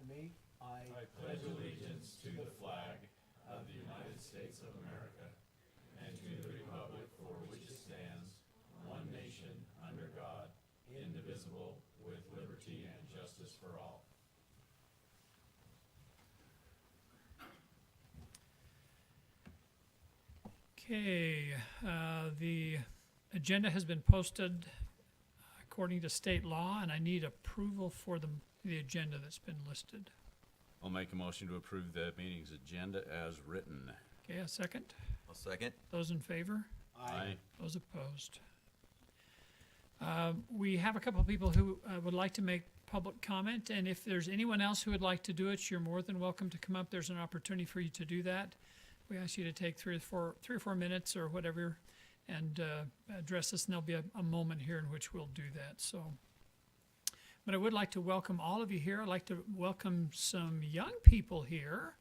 after me. I pledge allegiance to the flag of the United States of America and to the republic for which it stands, one nation, under God, indivisible, with liberty and justice for all. Okay, the agenda has been posted according to state law, and I need approval for the agenda that's been listed. I'll make a motion to approve the meeting's agenda as written. Okay, a second? I'll second. Those in favor? Aye. Those opposed? We have a couple of people who would like to make public comment, and if there's anyone else who would like to do it, you're more than welcome to come up. There's an opportunity for you to do that. We ask you to take three or four minutes or whatever and address this, and there'll be a moment here in which we'll do that. So, but I would like to welcome all of you here. I'd like to welcome some young people here.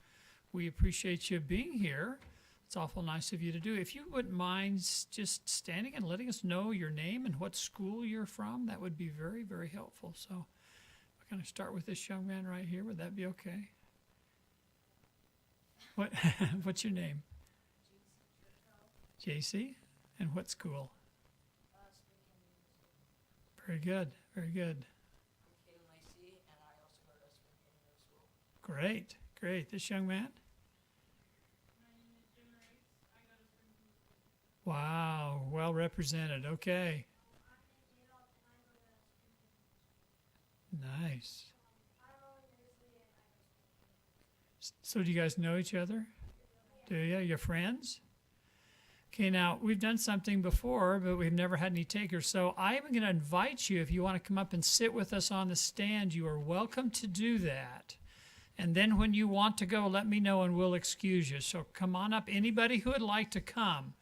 We appreciate you being here. It's awful nice of you to do. If you wouldn't mind just standing and letting us know your name and what school you're from, that would be very, very helpful. So we're going to start with this young man right here. Would that be okay? What? What's your name? JC? And what school? Very good, very good. Great, great. This young man? Wow, well represented. Okay. Nice. So do you guys know each other? Do you? You're friends? Okay, now we've done something before, but we've never had any takers. So I'm going to invite you, if you want to come up and sit with us on the stand, you are welcome to do that. And then when you want to go, let me know and we'll excuse you. So come on up, anybody who would like to come,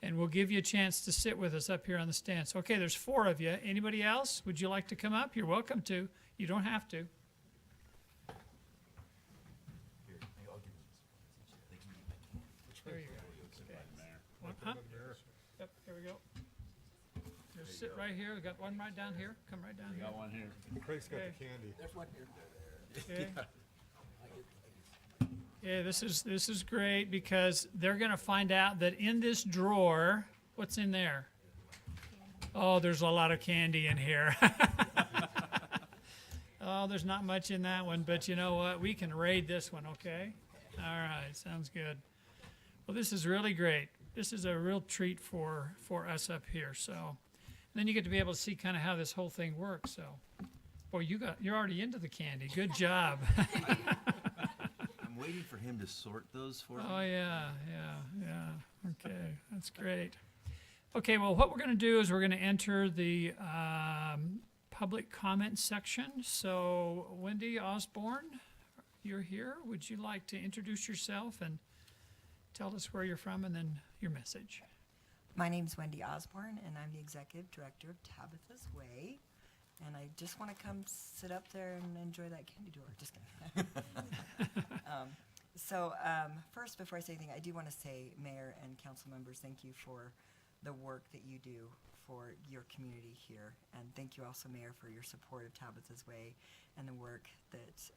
and we'll give you a chance to sit with us up here on the stand. So, okay, there's 4 of you. Anybody else? Would you like to come up? You're welcome to. You don't have to. There you go. Okay. Huh? Yep, here we go. Just sit right here. We got one right down here. Come right down here. Got one here. Craig's got Okay. the candy. There's one here. Okay. Yeah, this is great because they're going to find out that in this drawer, what's in there? Oh, there's a lot of candy in here. Oh, there's not much in that one, but you know what? We can raid this one, okay? All right, sounds good. Well, this is really great. This is a real treat for us up here. So, and then you get to be able to see kind of how this whole thing works. So, boy, you're already into the candy. Good job. I'm waiting for him to sort those for me. Oh, yeah. Okay, that's great. Okay, well, what we're going to do is we're going to enter the public comment section. So, Wendy Osborne, you're here. Would you like to introduce yourself and tell us where you're from and then your message? My name's Wendy Osborne, and I'm the Executive Director of Tabitha's Way. And I just want to come sit up there and enjoy that candy drawer. Just kidding. First, before I say anything, I do want to say, Mayor and council members, thank you for the work that you do for your community here. And thank you also, Mayor, for your support of Tabitha's Way and the work that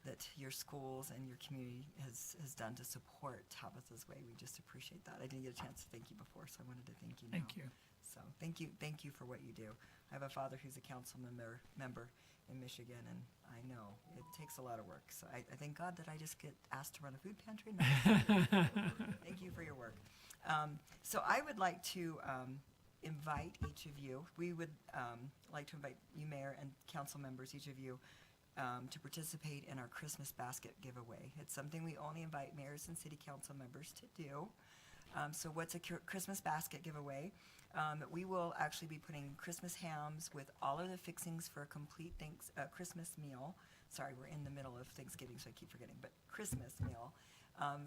that your schools and your community has done to support Tabitha's Way. We just appreciate that. I didn't get a chance to thank you before, so I wanted to thank you now. Thank you. So thank you for what you do. I have a father who's a council member in Michigan, and I know it takes a lot of work. So I thank God that I just get asked to run a food pantry. Thank you for your work. So I would like to invite each of you. We would like to invite you, Mayor, and council members, each of you, to participate in our Christmas basket giveaway. It's something we only invite mayors and city council members to do. So what's a Christmas basket giveaway? We will actually be putting Christmas hams with all of the fixings for a complete Christmas meal. Sorry, we're in the middle of Thanksgiving, so I keep forgetting, but Christmas meal.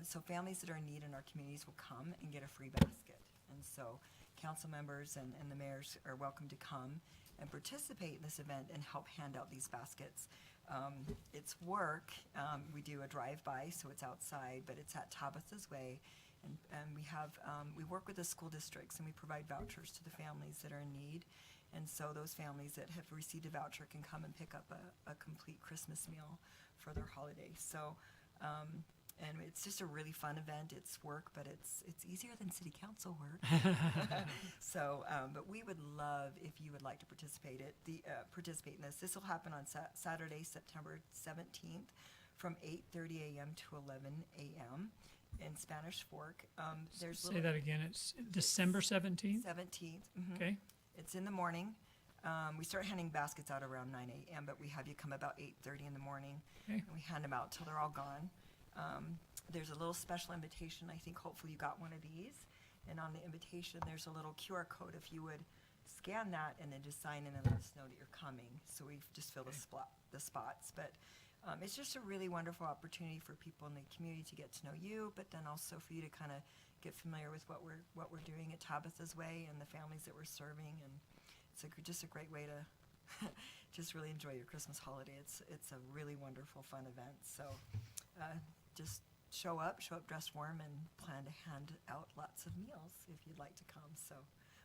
So families that are in need in our communities will come and get a free basket. And so council members and the mayors are welcome to come and participate in this event and help hand out these baskets. It's work. We do a drive-by, so it's outside, but it's at Tabitha's Way. And we work with the school districts, and we provide vouchers to the families that are in need. And so those families that have received a voucher can come and pick up a complete Christmas meal for their holiday. So, and it's just a really fun event. It's work, but it's easier than city council work. So, but we would love if you would like to participate in this. This will happen on Saturday, September 17th, from 8:30 a.m. to 11 a.m. in Spanish Fork. Say that again. It's December 17th? 17th. Mhm. Okay. It's in the morning. We start handing baskets out around 9 a.m., but we have you come about 8:30 in the morning. Okay. And we hand them out till they're all gone. There's a little special invitation. I think hopefully you got one of these. And on the invitation, there's a little QR code. If you would scan that and then just sign in and let us know that you're coming. So we've just filled the spots. But it's just a really wonderful opportunity for people in the community to get to know you, but then also for you to kind of get familiar with what we're doing at Tabitha's Way and the families that we're serving. And it's just a great way to just really enjoy your Christmas holiday. It's a really wonderful, fun event. So just show up dressed warm, and plan to hand out lots of meals if you'd like to come. So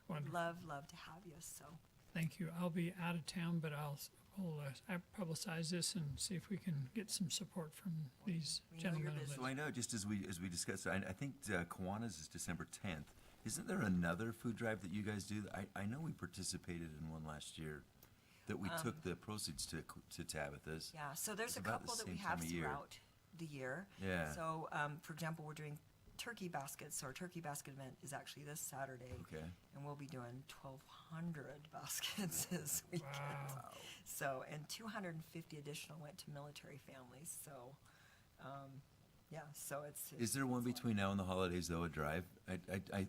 Wonderful. love to have you. So Thank you. I'll be out of town, but I'll publicize this and see if we can get some support from these We know you're gentlemen. busy. So I know, just as we discussed, I think Kiwanis is December 10th. Isn't there another food drive that you guys do? I know we participated in one last year, that we took the proceeds to Tabitha's. yeah, so there's It's a about couple the that we same have time of year. throughout the year. Yeah. So, for example, we're doing turkey baskets. So our turkey basket event is actually this Saturday. Okay. And we'll be doing 1,200 baskets this weekend. Wow. So, and 250 additional went to military families. So, yeah, so it's Is there one it's a lot. between now and the holidays, though, a drive?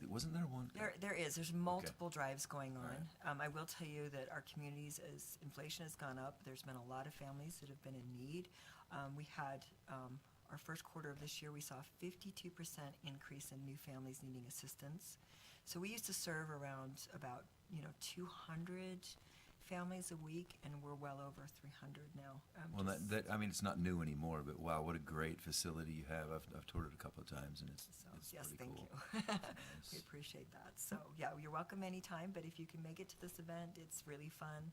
Wasn't there one? There is. There's multiple drives going on. I will tell you that our communities, as inflation has gone up, there's been a lot of families that have been in need. We had our first quarter of this year, we saw a 52% increase in new families needing assistance. So we used to serve around about 200 families a week, and we're well over 300 now. Well, it's not new anymore, but wow, what a great facility you have. I've toured it a couple of times, and it's Yes, pretty thank cool. you. We appreciate that. So, yeah, you're welcome anytime, but if you can make it to this event, it's really fun.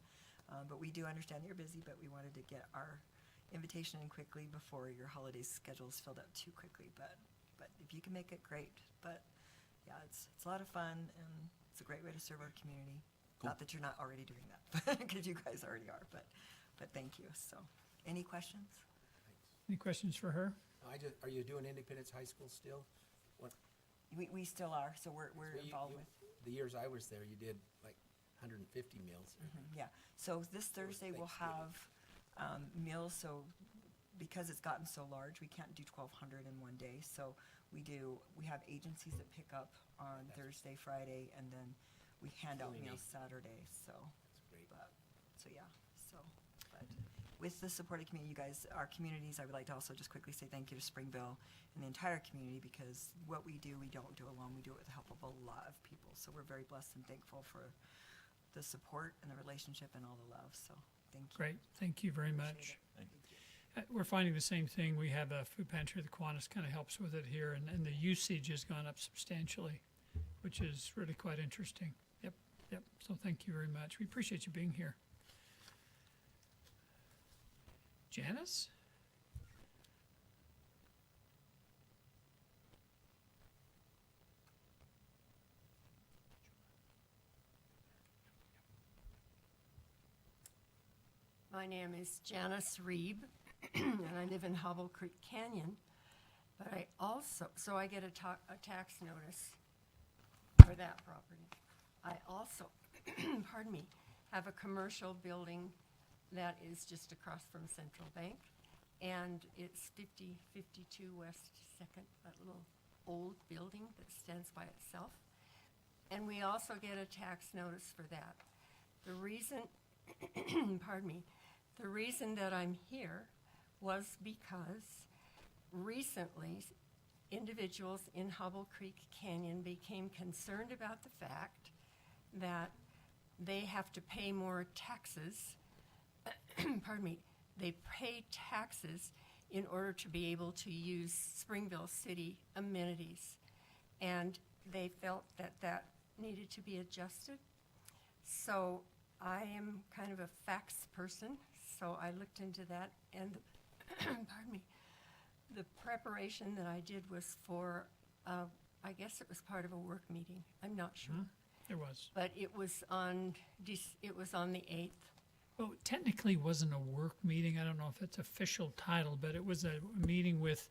But we do understand you're busy, but we wanted to get our invitation in quickly before your holiday schedule is filled up too quickly. But if you can make it, great. But, yeah, it's a lot of fun, and it's a great way to serve our community. Cool. Not that you're not already doing that, because you guys already are, but thank you. So, any questions? Any questions for her? Are you doing Independence High School still? We still are, so we're So involved with. The years I was there, you did like 150 meals. Yeah, so this Thursday we'll have meals, so because it's gotten so large, we can't do 1,200 in one day. So we have agencies that pick up on Thursday, Friday, and then we hand out Really meals neat. Saturday, so. That's great. But with the supported community, you guys, our communities, I would like to also just quickly say thank you to Springville and the entire community, because what we do, we don't do alone. We do it with the help of a lot of people. So we're very blessed and thankful for the support and the relationship and all the love. So thank you. Great. Thank you very much. We're finding the same thing. We have a food pantry. The Kiwanis kind of helps with it here, and the usage has gone up substantially, which is really quite interesting. Yep. So thank you very much. We appreciate you being here. Janice? My name is Janice Reeb, and I live in Hobble Creek Canyon. But I also, so I get a tax notice for that property. I also, pardon me, have a commercial building that is just across from Central Bank, and it's 5052 West 2nd, that little old building that stands by itself. And we also get a tax notice for that. The reason, pardon me, the reason that I'm here was because recently individuals in Hobble Creek Canyon became concerned about the fact that they have to pay more taxes, pardon me, they pay taxes in order to be able to use Springville City amenities. And they felt that that needed to be adjusted. So I am kind of a facts person, so I looked into that, and pardon me, the preparation that I did was for, I guess it was part of a work meeting. I'm not sure, There was. but it was on the 8th. Well, it technically wasn't a work meeting. I don't know if it's official title, but it was a meeting with,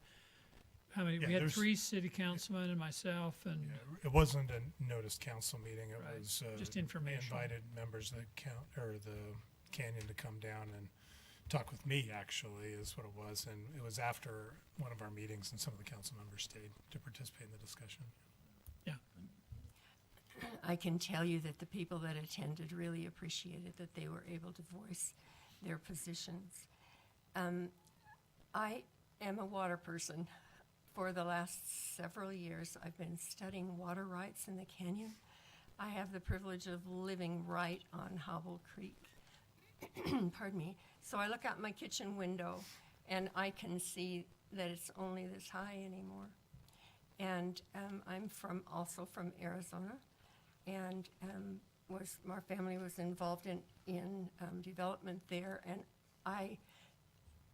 how many? Yeah, We had there's- 3 city councilmen and myself, and Yeah, it wasn't a noticed council meeting. It Right, was just we informational. invited members of the canyon to come down and talk with me. Actually, is what it was, and it was after one of our meetings, and some of the council members stayed to participate in the discussion. I can tell you that the people that attended really appreciated that they were able to voice their positions. I am a water person. For the last several years, I've been studying water rights in the canyon. I have the privilege of living right on Hobble Creek. Pardon me. So I look out my kitchen window, and I can see that it's only this high anymore. And I'm also from Arizona, and our family was involved in development there, and I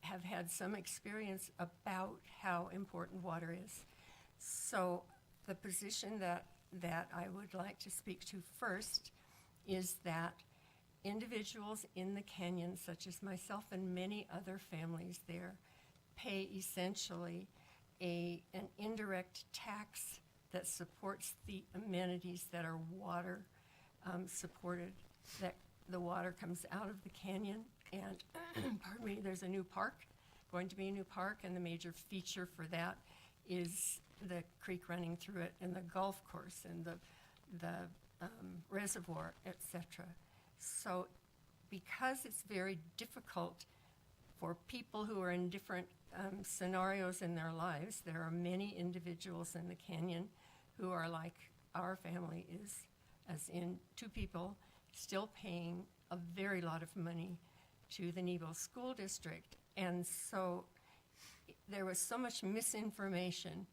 have had some experience about how important water is. So the position that I would like to speak to first is that individuals in the canyon, such as myself and many other families there, pay essentially an indirect tax that supports the amenities that are water supported, that the water comes out of the canyon. And pardon me, there's going to be a new park, and the major feature for that is the creek running through it, and the golf course, and the reservoir, etc. So because it's very difficult for people who are in different scenarios in their lives, there are many individuals in the canyon who are like our family is, as in 2 people still paying a very lot of money to the Nebo School District. And so there was so much misinformation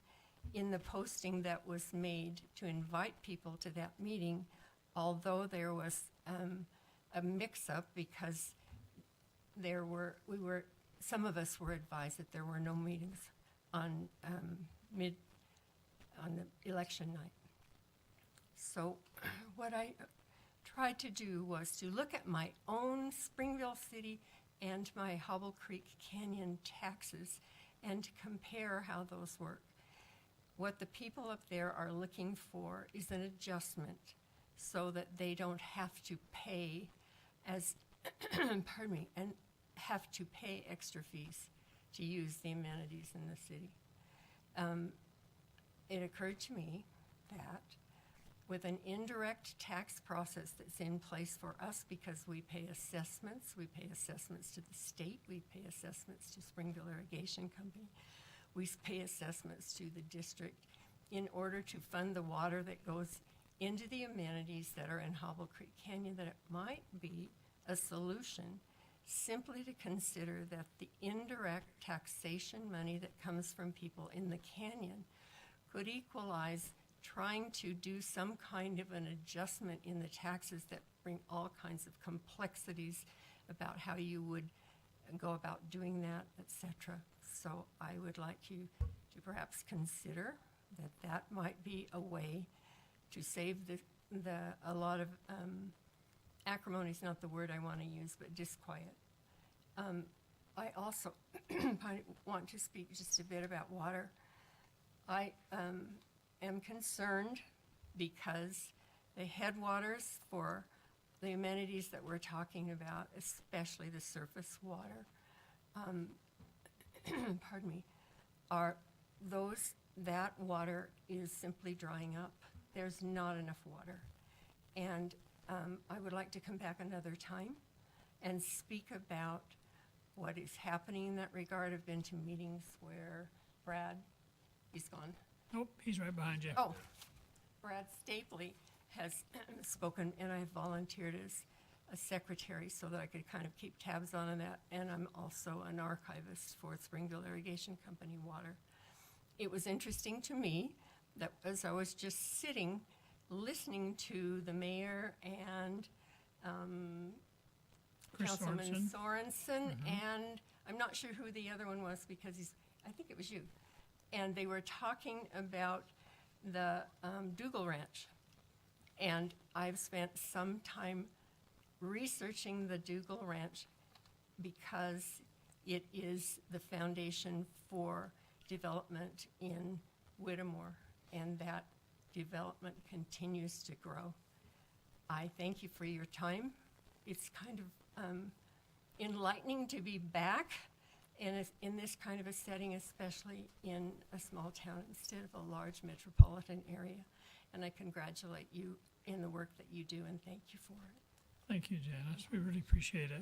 in the posting that was made to invite people to that meeting, although there was a mix-up because some of us were advised that there were no meetings on the election night. So what I tried to do was to look at my own Springville City and my Hobble Creek Canyon taxes and to compare how those work. What the people up there are looking for is an adjustment so that they don't have to pay pardon me, and have to pay extra fees to use the amenities in the city. It occurred to me that with an indirect tax process that's in place for us, because we pay assessments to the state, we pay assessments to Springville Irrigation Company, we pay assessments to the district in order to fund the water that goes into the amenities that are in Hobble Creek Canyon, that it might be a solution simply to consider that the indirect taxation money that comes from people in the canyon could equalize trying to do some kind of an adjustment in the taxes that bring all kinds of complexities about how you would go about doing that, etc. So I would like you to perhaps consider that might be a way to save a lot of acrimony is not the word I want to use, but disquiet. I also want to speak just a bit about water. I am concerned because the headwaters for the amenities that we're talking about, especially the surface water, pardon me, that water is simply drying up. There's not enough water. And I would like to come back another time and speak about what is happening in that regard. I've been to meetings where he's gone. Nope, he's right behind you. Oh, Brad Stapley has spoken, and I have volunteered as a secretary so that I could kind of keep tabs on that, and I'm also an archivist for Springville Irrigation Company Water. It was interesting to me that as I was just sitting, listening to the mayor and Chris Councilman Sorensen. Sorensen, and I'm not sure who the other one was because I think it was you. And they were talking about the Dougal Ranch. And I've spent some time researching the Dougal Ranch because it is the foundation for development in Whittemore, and that development continues to grow. I thank you for your time. It's kind of enlightening to be back in this kind of a setting, especially in a small town instead of a large metropolitan area. And I congratulate you in the work that you do, and thank you for it. Thank you, Janice. We really appreciate it.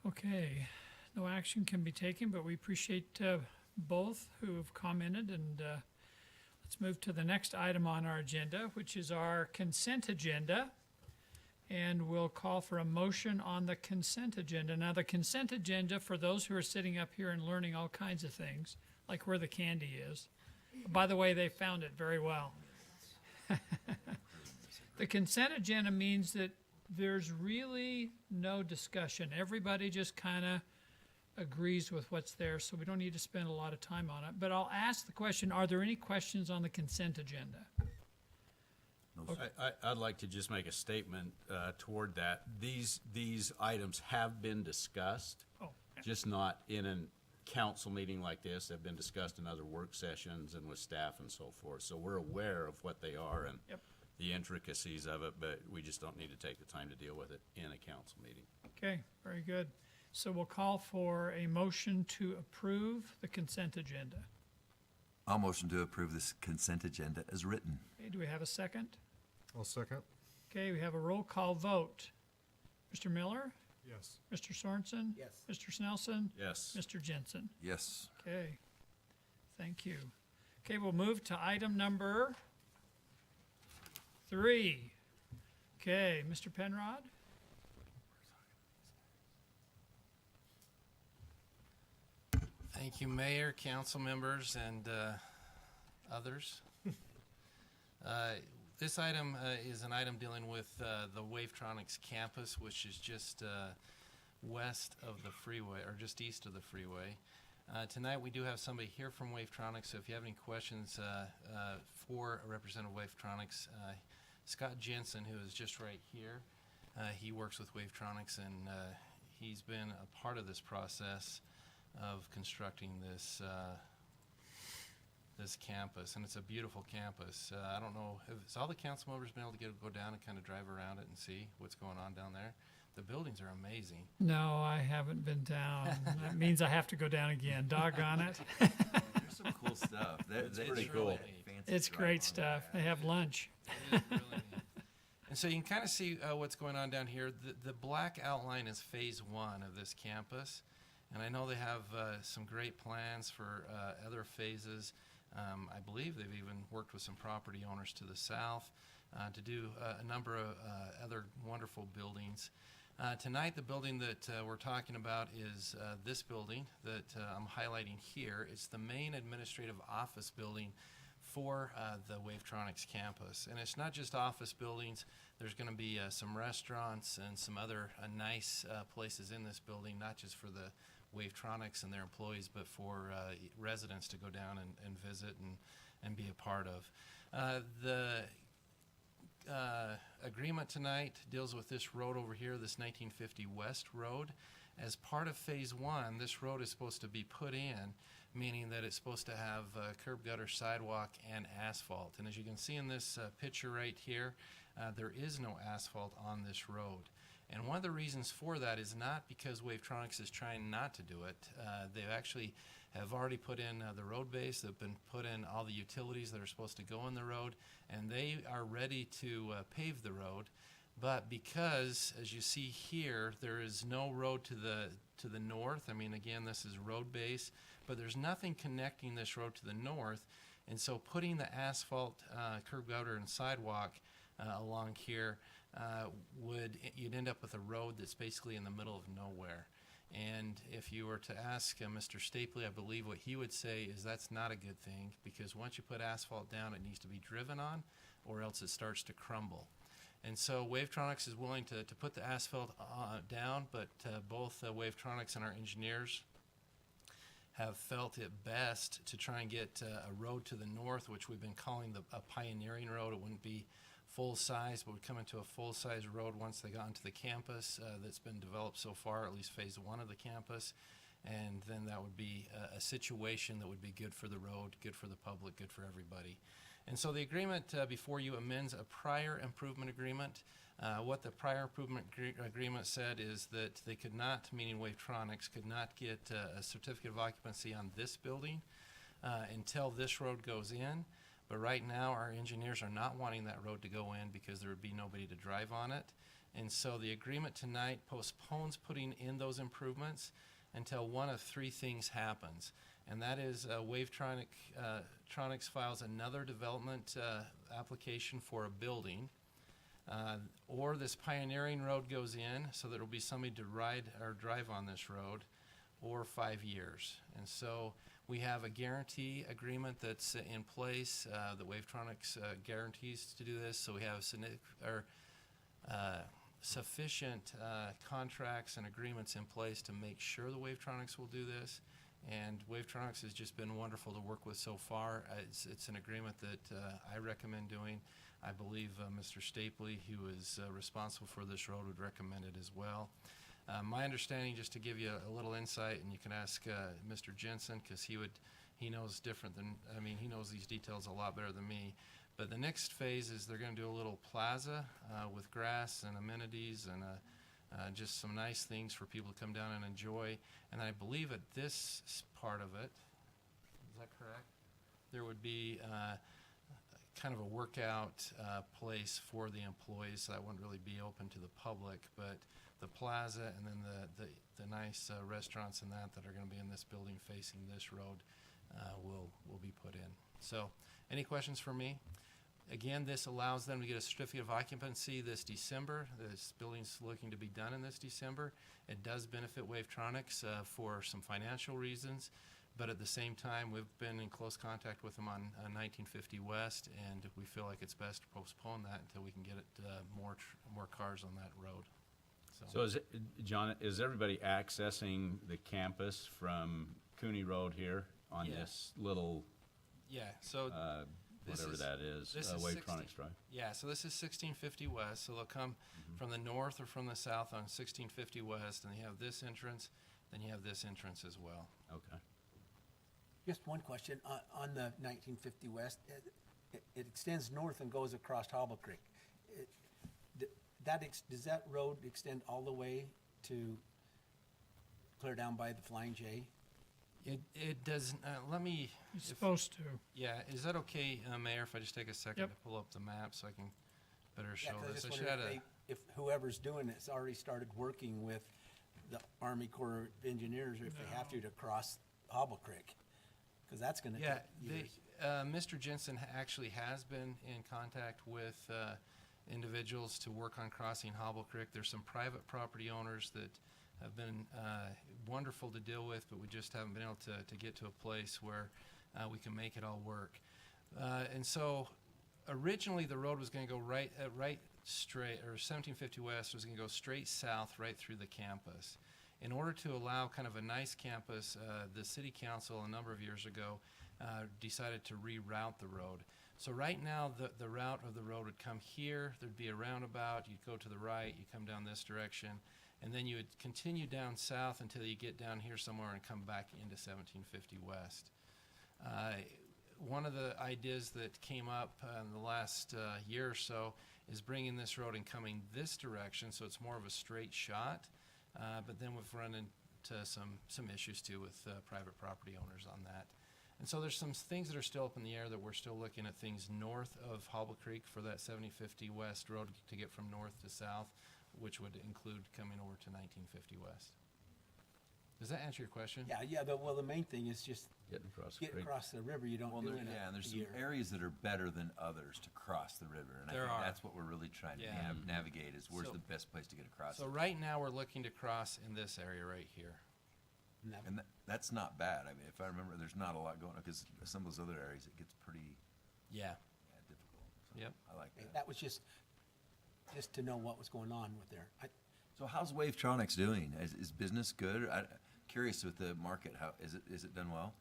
Okay, no action can be taken, but we appreciate both who have commented, and let's move to the next item on our agenda, which is our consent agenda. And we'll call for a motion on the consent agenda. Now, the consent agenda, for those who are sitting up here and learning all kinds of things, like where the candy is. By the way, they found it very well. The consent agenda means that there's really no discussion. Everybody just kind of agrees with what's there, so we don't need to spend a lot of time on it. But I'll ask the question, are there any questions on the consent agenda? I'd like to just make a statement toward that. These items have been discussed, just not in a council meeting like this. They've been discussed in other work sessions and with staff and so forth. So we're aware of what they are and the intricacies of it, but we just don't need to take the time to deal with it in a council meeting. Okay, very good. So we'll call for a motion to approve the consent agenda. I'll motion to approve this consent agenda as written. Okay, do we have a second? I'll second. Okay, we have a roll call vote. Mr. Miller? Yes. Mr. Sorensen? Yes. Mr. Snelson? Yes. Mr. Jensen? Yes. Okay, thank you. Okay, we'll move to item number 3. Okay, Mr. Penrod? Thank you, Mayor, council members, and others. This item is an item dealing with the Wavetronics campus, which is just west of the freeway, or just east of the freeway. Tonight we do have somebody here from Wavetronics, so if you have any questions for Representative Wavetronics, Scott Jensen, who is just right here, he works with Wavetronics, and he's been a part of this process of constructing this this campus, and it's a beautiful campus. I don't know, has all the council members been able to go down and kind of drive around it and see what's going on down there? The buildings are amazing. No, I haven't been down. That means I have to go down again. Doggone it. There's some cool stuff. It's pretty cool. It's great stuff. They have lunch. It is really neat. And so you can kind of see what's going on down here. The black outline is phase 1 of this campus. And I know they have some great plans for other phases. I believe they've even worked with some property owners to the south to do a number of other wonderful buildings. Tonight, the building that we're talking about is this building that I'm highlighting here. It's the main administrative office building for the Wavetronics campus. And it's not just office buildings. There's going to be some restaurants and some other nice places in this building, not just for the Wavetronics and their employees, but for residents to go down and visit and be a part of. The agreement tonight deals with this road over here, this 1950 West Road. As part of phase 1, this road is supposed to be put in, meaning that it's supposed to have curb gutter, sidewalk, and asphalt. And as you can see in this picture right here, there is no asphalt on this road. And one of the reasons for that is not because Wavetronics is trying not to do it. They actually have already put in the road base. They've been put in all the utilities that are supposed to go in the road, and they are ready to pave the road. But because, as you see here, there is no road to the north. I mean, again, this is road base, but there's nothing connecting this road to the north. And so putting the asphalt, curb gutter, and sidewalk along here you'd end up with a road that's basically in the middle of nowhere. And if you were to ask Mr. Stapley, I believe what he would say is that's not a good thing, because once you put asphalt down, it needs to be driven on, or else it starts to crumble. And so Wavetronics is willing to put the asphalt down, but both Wavetronics and our engineers have felt it best to try and get a road to the north, which we've been calling a pioneering road. It wouldn't be full size, but would come into a full size road once they got into the campus that's been developed so far, at least phase 1 of the campus. And then that would be a situation that would be good for the road, good for the public, good for everybody. And so the agreement before you amends a prior improvement agreement. What the prior improvement agreement said is that they could not, meaning Wavetronics, could not get a certificate of occupancy on this building until this road goes in. But right now, our engineers are not wanting that road to go in because there would be nobody to drive on it. And so the agreement tonight postpones putting in those improvements until one of three things happens. And that is Wavetronics files another development application for a building, or this pioneering road goes in so there will be somebody to ride or drive on this road, or 5 years. And so we have a guarantee agreement that's in place that Wavetronics guarantees to do this. So we have sufficient contracts and agreements in place to make sure the Wavetronics will do this. And Wavetronics has just been wonderful to work with so far. It's an agreement that I recommend doing. I believe Mr. Stapley, who is responsible for this road, would recommend it as well. My understanding, just to give you a little insight, and you can ask Mr. Jensen, because he knows different than, he knows these details a lot better than me. But the next phase is they're going to do a little plaza with grass and amenities and just some nice things for people to come down and enjoy. And I believe at this part of it, is that correct? There would be kind of a workout place for the employees, so that wouldn't really be open to the public. But the plaza and then the nice restaurants and that are going to be in this building facing this road will be put in. So, any questions for me? Again, this allows them to get a certificate of occupancy this December. This building's looking to be done in this December. It does benefit Wavetronics for some financial reasons, but at the same time, we've been in close contact with them on 1950 West, and we feel like it's best to postpone that until we can get more cars on that road. So John, is everybody accessing the campus from Cooney Road here on this little, so whatever that is, Wavetronics Drive? Yeah, so this is 1650 West, so they'll come from the north or from the south on 1650 West, and you have this entrance, then you have this entrance as well. Okay. Just one question, on the 1950 West, it extends north and goes across Hobble Creek. Does that road extend all the way to clear down by the Flying J? It does, let me. It's supposed to. Yeah, is that okay, Mayor, if I just take a second Yep. to pull up the map so I can better Yeah, show 'cause I this? just I should wondered have if whoever's doing it's already started working with the Army Corps of Engineers, or if they have to cross Hobble Creek, because that's gonna Yeah, take years. Mr. Jensen actually has been in contact with individuals to work on crossing Hobble Creek. There's some private property owners that have been wonderful to deal with, but we just haven't been able to get to a place where we can make it all work. And so originally the road was going to go right straight, or 1750 West was going to go straight south right through the campus. In order to allow kind of a nice campus, the city council a number of years ago decided to reroute the road. So right now the route of the road would come here, there'd be a roundabout, you'd go to the right, you come down this direction, and then you would continue down south until you get down here somewhere and come back into 1750 West. One of the ideas that came up in the last year or so is bringing this road and coming this direction, so it's more of a straight shot. But then we've run into some issues too with private property owners on that. And so there's some things that are still up in the air that we're still looking at things north of Hobble Creek for that 7050 West road to get from north to south, which would include coming over to 1950 West. Does that answer your question? Yeah, the main thing is just Getting across the getting creek. across the river. You don't do it in and there's a some year. areas that are better than others to cross the river, and There I think are. that's what we're really trying to navigate is where's So- the best place to get across So it. right now we're looking to cross in this area right here. And that's not bad. I mean, if I remember, there's not a lot going on, because some of those other areas, it gets pretty Yeah. difficult. So Yep. I like that. That was just just to know what was going on with there. So how's Wavetronics doing? Is business good? Curious with the market. How is it done well?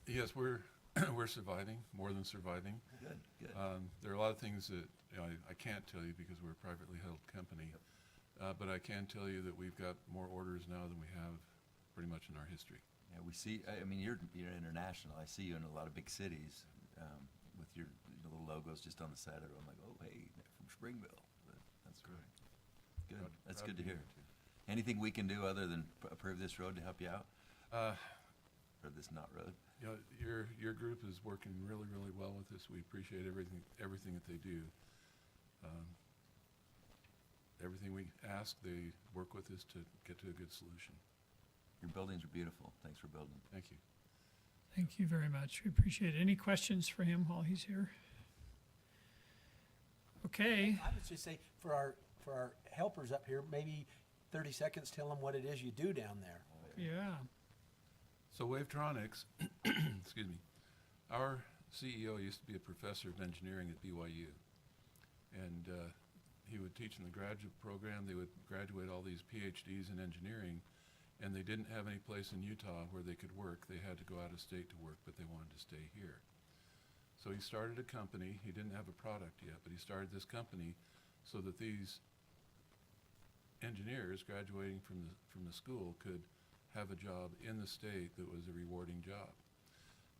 Yes, we're surviving, more than surviving. Good, good. There are a lot of things that I can't tell you because we're a privately held company, but I can tell you that we've got more orders now than we have pretty much in our history. Yeah, we see. I mean, you're international. I see you in a lot of big cities with your little logos just on the side of it. I'm like, oh, hey, they're from Springville. But that's great. Good. That's Proud good to be hear. here, too. Anything we can do other than approve this road to help you out, or this not road? You know, your group is working really, really well with us. We appreciate everything that they do. Everything we ask, they work with us to get to a good solution. Your buildings are beautiful. Thanks for building. Thank you. Thank you very much. We appreciate it. Any questions for him while he's here? Okay. I would just say for our helpers up here, maybe 30 seconds, tell them what it is you do down there. Yeah. So Wavetronics, excuse me, our CEO used to be a professor of engineering at BYU. And he would teach in the graduate program. They would graduate all these PhDs in engineering, and they didn't have any place in Utah where they could work. They had to go out of state to work, but they wanted to stay here. So he started a company. He didn't have a product yet, but he started this company so that these engineers graduating from the school could have a job in the state that was a rewarding job.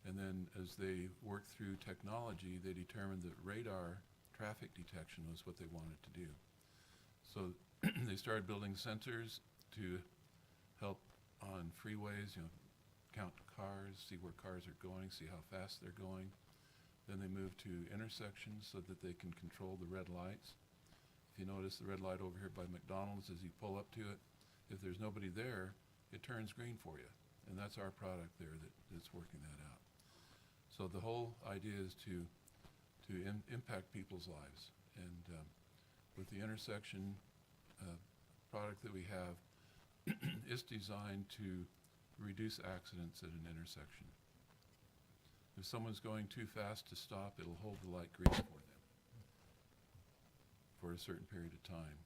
And then as they worked through technology, they determined that radar traffic detection was what they wanted to do. So they started building sensors to help on freeways, count cars, see where cars are going, see how fast they're going. Then they moved to intersections so that they can control the red lights. If you notice the red light over here by McDonald's, as you pull up to it, if there's nobody there, it turns green for you. And that's our product there that's working that out. So the whole idea is to impact people's lives. And with the intersection product that we have, it's designed to reduce accidents at an intersection. If someone's going too fast to stop, it'll hold the light green for them for a certain period of time.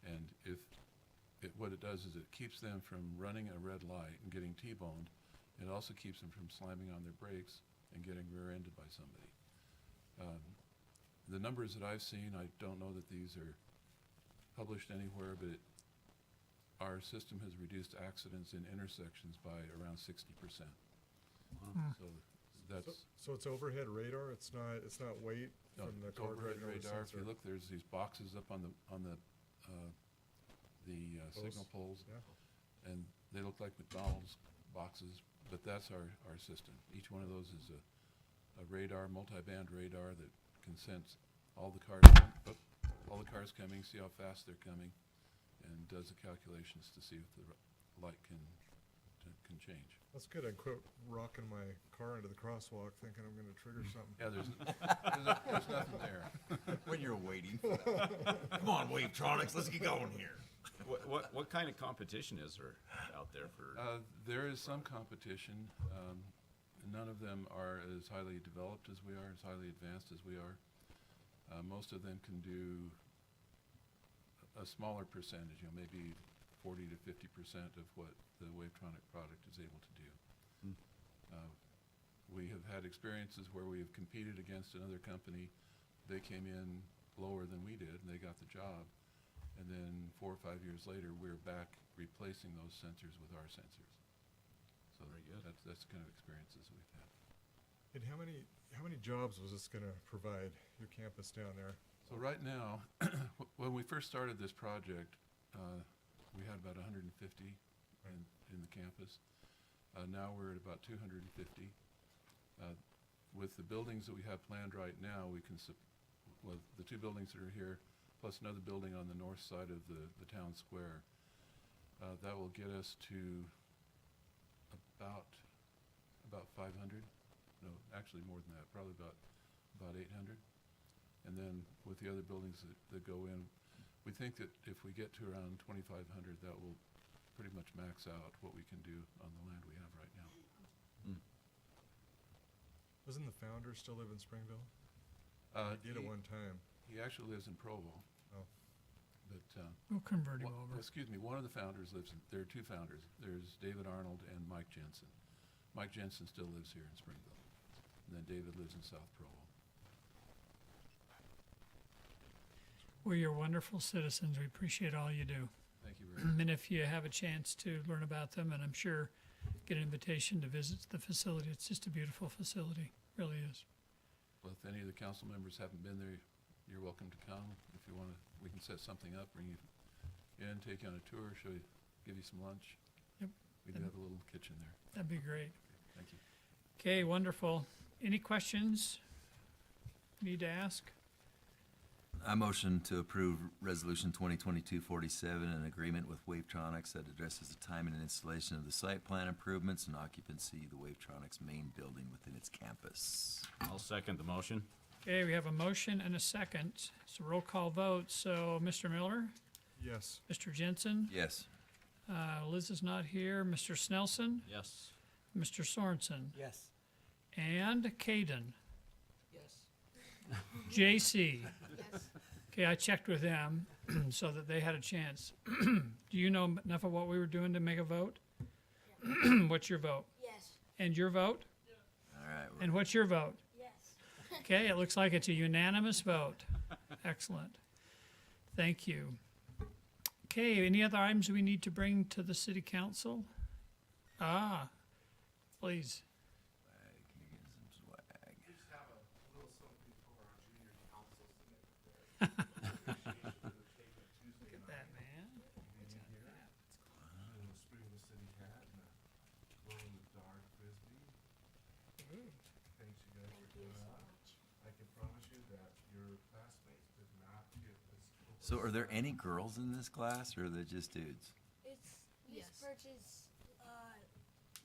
And what it does is it keeps them from running a red light and getting T-boned. It also keeps them from slamming on their brakes and getting rear-ended by somebody. The numbers that I've seen, I don't know that these are published anywhere, but our system has reduced accidents in intersections by around 60%. So that's So it's overhead radar. It's not weight no, from the it's car overhead driving over the radar. If you sensor. look, there's these boxes up on the signal poles, Yeah. and they look like McDonald's boxes, but that's our system. Each one of those is a radar, multi-band radar that can sense all the cars coming, see how fast they're coming, and does the calculations to see if the light can change. That's good. I quit rocking my car into the crosswalk thinking I'm going to trigger something. Yeah, there's nothing there. When you're waiting for that. Come on, Wavetronics, let's get going here. What kind of competition is there out there for? There is some competition. None of them are as highly developed as we are, as highly advanced as we are. Most of them can do a smaller percentage, maybe 40 to 50% of what the Wavetronic product is able to do. We have had experiences where we have competed against another company. They came in lower than we did, and they got the job. And then 4 or 5 years later, we're back replacing those sensors with our sensors. So Very good. That's the kind of experiences we've had. And how many jobs was this going to provide your campus down there? So right now, when we first started this project, we had about 150 in the campus. Now we're at about 250. With the buildings that we have planned right now, we can, the 2 buildings that are here, plus another building on the north side of the town square, that will get us to about 500. No, actually more than that, probably about 800. And then with the other buildings that go in, we think that if we get to around 2,500, that will pretty much max out what we can do on the land we have right now. Doesn't the founder still live in Springville? He did at He- one time. He actually lives in Provo. Oh. But, We'll convert him Well, over. excuse me, one of the founders lives in, there are two founders. There's David Arnold and Mike Jensen. Mike Jensen still lives here in Springville. And then David lives in South Provo. Well, you're wonderful citizens. We appreciate all you do. Thank you very much. And if you have a chance to learn about them, and I'm sure get an invitation to visit the facility, it's just a beautiful facility, really is. Well, if any of the council members haven't been there, you're welcome to come. If you want to, we can set something up, bring you in, take you on a tour, show you, give you some lunch. Yep. We do have a little kitchen there. That'd be great. Thank you. Okay, wonderful. Any questions you need to ask? I motion to approve Resolution 2022-47, an agreement with Wavetronics that addresses the timing and installation of the site plan improvements and occupancy of the Wavetronics main building within its campus. I'll second the motion. Okay, we have a motion and a second. It's a roll call vote. So, Mr. Miller, Yes. Mr. Jensen, Yes. Liz is not here, Mr. Snelson, Yes. Mr. Sorensen, Yes. and Caden. JC. Okay, I checked with them so that they had a chance. Do you know enough of what we were doing to make a vote? What's your vote? Yes. And your vote? All right. And what's your vote? Yes. Okay, it looks like it's a unanimous vote. Excellent. Thank you. Okay, any other items we need to bring to the city council? Please. Look at that, man. Springville City hat and a glow in the dark frisbee. Thanks you guys for doing that. I can promise you that your classmates did not get this. So are there any girls in this class, or are they just dudes? It's Miss Birch's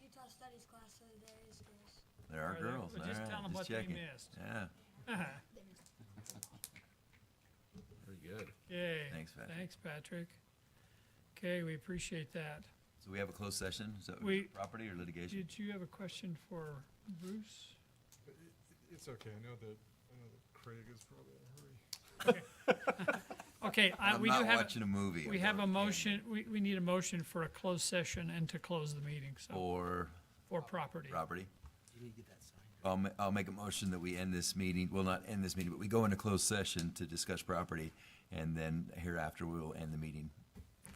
Utah Studies class, so there is girls. There are Are there? girls, Well, all just right, tell 'em what they checking. missed. Yeah, Very good. Yay. Thanks, Patrick. Thanks, Patrick. Okay, we appreciate that. so we have a closed session, is that We- property or litigation? Did you have a question for Bruce? It's okay. I know that Craig is probably in a hurry. Okay, I'm we do not have, watching a movie. we have a motion, we need a motion for a closed session and to close the meeting, so, For for property. property. You need to get that signed. I'll make a motion that we end this meeting, well, not end this meeting, but we go into closed session to discuss property, and then hereafter we will end the meeting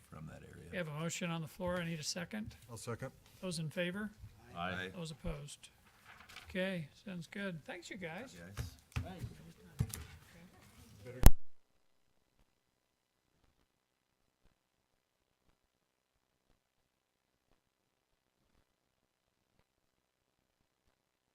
from that We area. have a motion on the floor. I need a second. I'll second. Those in favor? Aye. Those opposed? Okay, sounds good. Thanks, you guys. Guys. Right.